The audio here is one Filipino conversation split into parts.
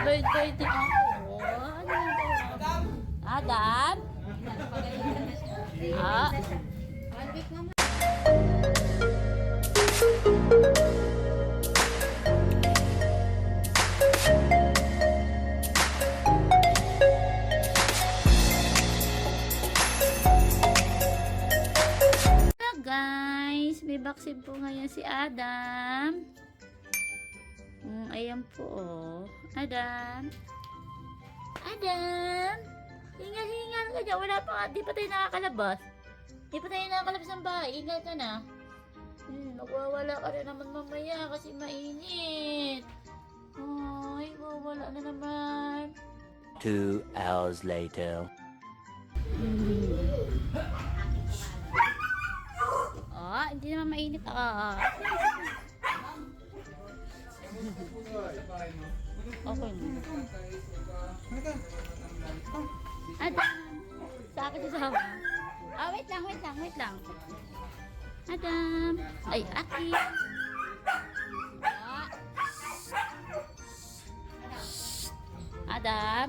Bait-bait ni ako. Ano yung Adam? Ah. Hello guys, may vaccine po ngayon si Adam. Ayan po oh. Adam. Adam. Hingal-hingal ka dyan. Wala pa, di pa tayo nakakalabas. Di pa tayo nakakalabas ng bahay. Hingal ka na. Magwawala ka rin naman mamaya kasi mainit. Ay, wawala na naman. 2 hours later. Hindi naman mainit. Okay. Adam. Sa akin sasama. Wait lang. Adam. Ay, Aki. Adam.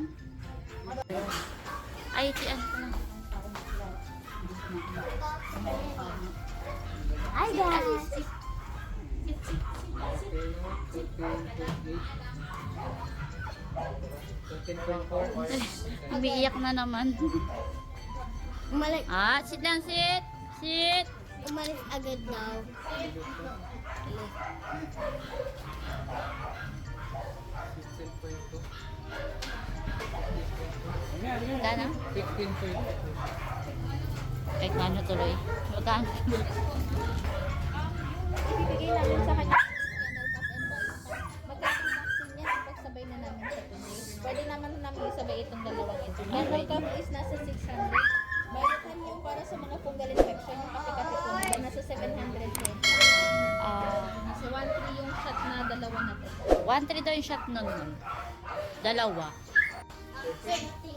Ay, si ano ka lang. Hi guys! Umiiyak na naman. Sit lang, sit. Sit. Umalis agad daw. Magkano? 15.2. Kahit ano tuloy. Magkano? Ibibigay namin sa kanya channel Cup and Ballista. Magka-vaccine yan kapag sabay na namin sa today. Pwede naman namin isabay itong dalawang ito. Channel Cup is nasa 600. Bayaran yung para sa mga fungal infection, yung kape-kape po nila, nasa 720. Nasa 1-3 yung shot na dalawa na to. 1-3 daw yung shot nun. Dalawa. 13.17.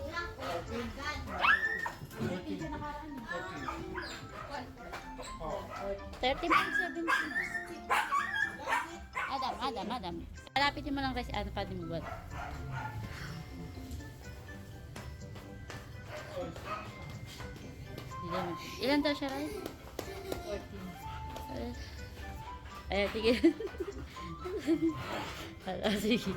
Adam. Alapitin mo lang kasi ano pa din mo ba? Ilan daw siya, Ray? 14. Ayan, sige. Sige.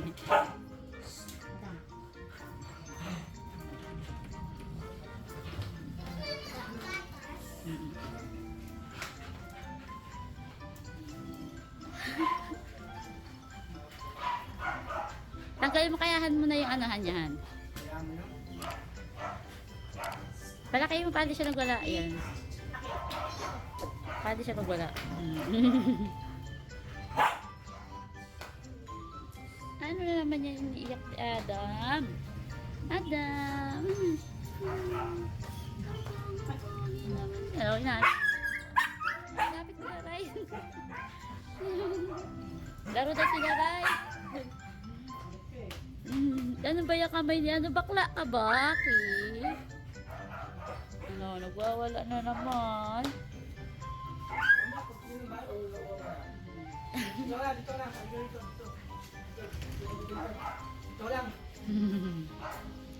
Tanggalin mo, kayahan mo na yung anahan niyan. Palaki mo, pwede siya nagwala. Ayan. Pwede siya nagwala. Ano na naman yan iniiyak si Adam? Adam! Hello, yan. Lapit na Ray. Laro na sila Ray. Ano ba yung kamay niya? Ano, bakla ka ba, Ki? Ano, nagwawala na naman.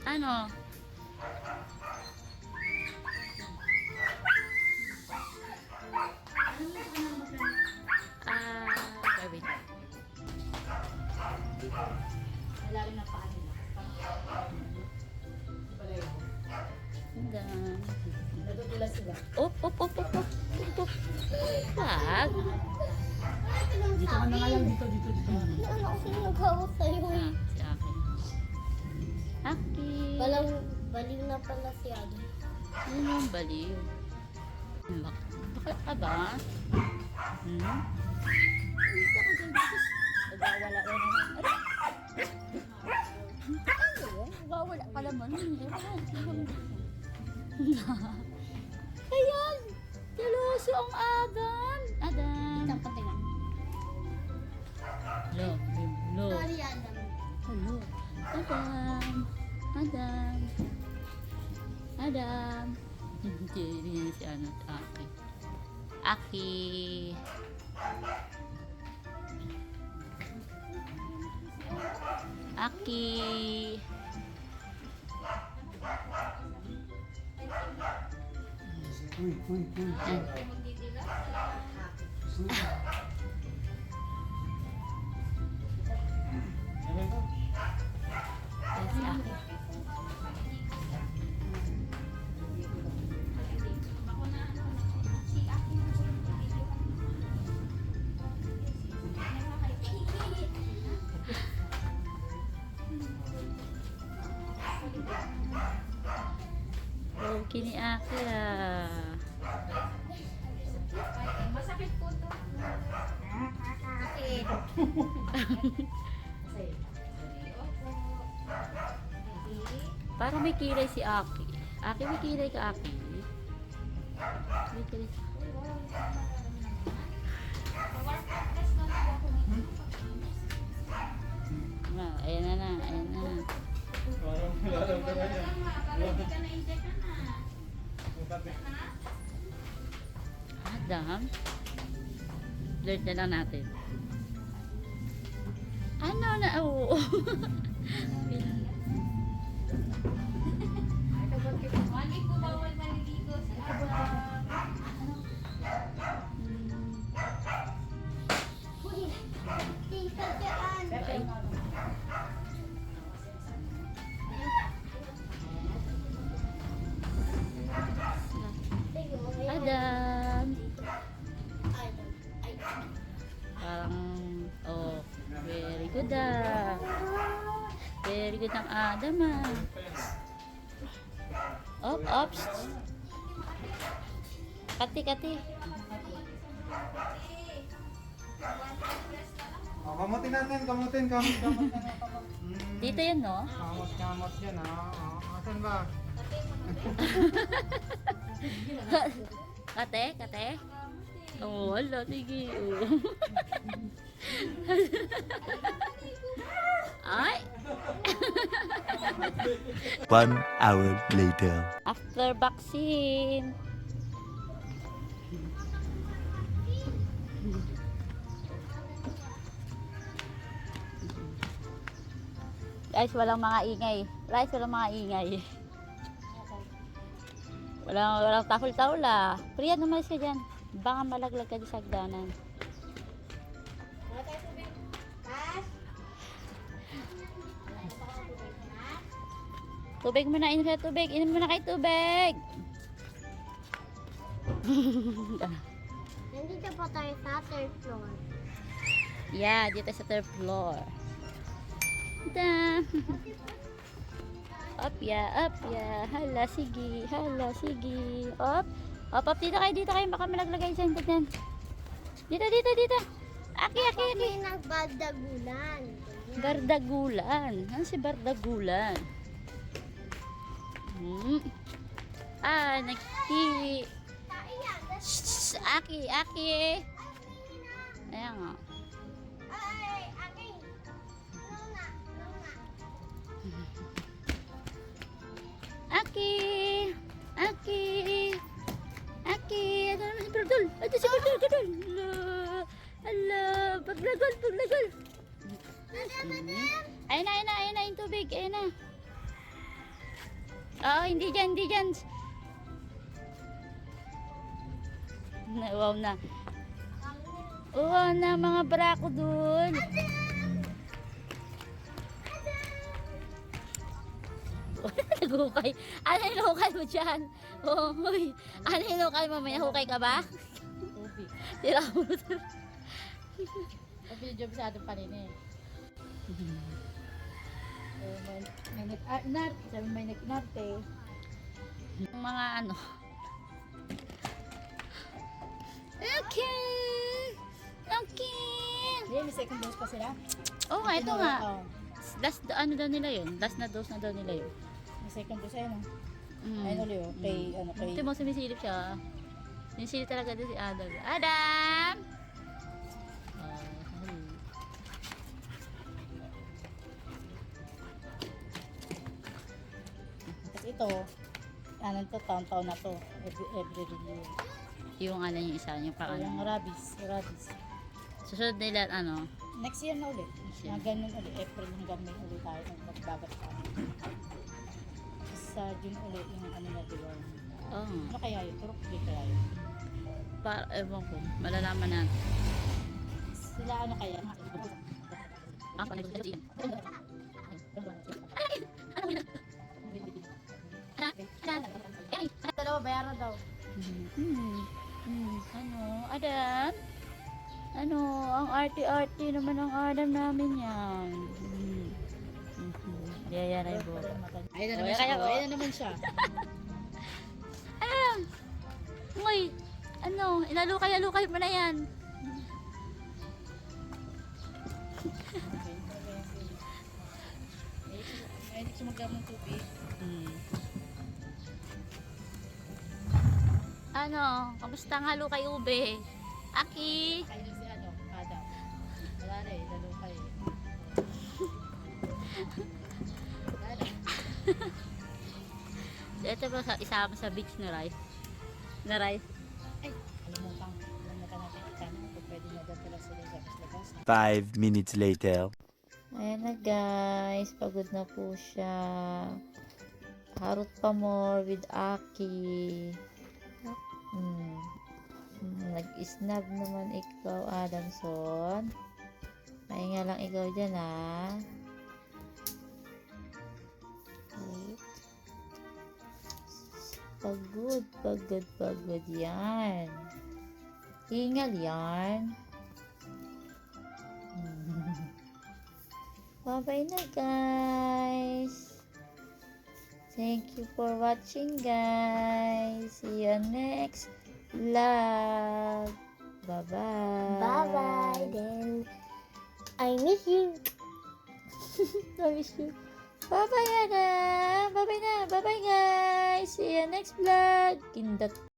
Ano? Wait. Malalim na paan nila. Hanggang. Natutula sila. Op. Wag. Dito ka na nga lang, dito. Ano ako sinagawa sa'yo eh? Si Aki. Aki. Baliw na pala si Adi. Ano yung baliw? Bakla ka ba? Nagwawala na naman. Ano yun? Nagwawala ka naman. Ayan! Daloso ang Adam! Isang patingan. Hello. Sorry, Adam. Hello. Adam. Hindi si ano, Aki. Aki. Uy. Magdidila. Yan si Aki. Okay ni Aki ah. Masakit po to. Okay. Parang may kilay si Aki. Aki, may kilay ka, Aki. May kilay. Ayan na. Adam. Blurt na lang natin. Ano na? Oo. Mali po bawal maliligo si Adam. Parang, oh, very good ah. Very good ang Adam ah. Op. Kati. Oh, kamutin natin, kamutin. Dito yan, no? Kamot yan, ha? Oh, asan ba? Kate? Oh, wala. Sige. Oh. Ay! 1 hour later. After vaccine. Guys, walang mga ingay. Walang tahol-tahol. Priya, naman ka dyan. Baka malaglag ka sa hagdanan. Tubig muna, inom sa tubig. Inom muna kayo tubig. Nandito po tayo sa third floor. Yeah, dito sa third floor. Da. Up ya. Hala, sige. Up. Dito kayo. Baka malaglagay dyan. Dito. Aki. May nagbardagulan. Bardagulan. Ano si Bardagulan? Nagtiri. Shhh, Aki. Ayan nga. Ay, aking. Luna. Aki. Ano naman si Bardol? Ito si Bardol. Hala. Paglagol. Ayun na yung tubig. Ayun na. Oo, hindi dyan. Wow na. Oo na mga barako dun. Naghukay. Ano yung hukay mo dyan? Oh, hoy. Ano yung hukay mo? May nahukay ka ba? Tubig. Tira mo. Video sa ating panini. may nag-art, sabi may nag-arte. Mga ano. Okay. Hindi, may second dose pa sila. Oo nga, ito nga. Oh, Last ano daw nila yun? Last na dose na daw nila yun. may second dose ayun. Ayun ulit oh. Kay Ito mo, sumisilip siya. Sumisilip talaga din si Adam. Adam! Tapos ito, ano to, taon-taon na to. Every year. Yung ano yung isa, yung Yung pangalan. rabies. Susunod nila, ano, Next year na ulit. siya. Mga ganun ulit, April hanggang May ulit tayo ng magbabat sa amin. Sa June ulit yung ano na diba? Oo. Ano kaya yun? Turok di kaya yun? Ewan ko. Malalaman natin. Sila ano kaya? Ang panay Dalawa bayaran daw. Ano? Adam? Ano? Ang arte-arte naman ang Adam namin yan. Yaya na yung buka. Ayun na Oh, naman kaya siya. ko. Ayun na naman siya. Adam! Ngoy! Ano? Inalukay-alukay mo na yan. Ayun siya magdamang ng tubig. Ano? Kamusta ang halukay ube? Aki! Ayun si ano, Adam. Wala na eh, lalo kayo. Wala na. Ito ba isama sa beach na rice? Na rice? Kalimutan natin itanong kung pwede na daw pala sila sa labas. 5 minutes later. Ayan na guys, pagod na po siya. Harot pa more with Aki. Nag-snap naman ikaw, Adamson. Pahinga lang ikaw dyan, ha. Wait. Pagod yan. Hingal yan. Bye-bye na, guys. Thank you for watching, guys. See you next vlog. Bye-bye. Bye-bye. Then, I miss you. I miss you. Bye-bye, Ana. Bye-bye na. Bye-bye, guys. See you next vlog. Kindat.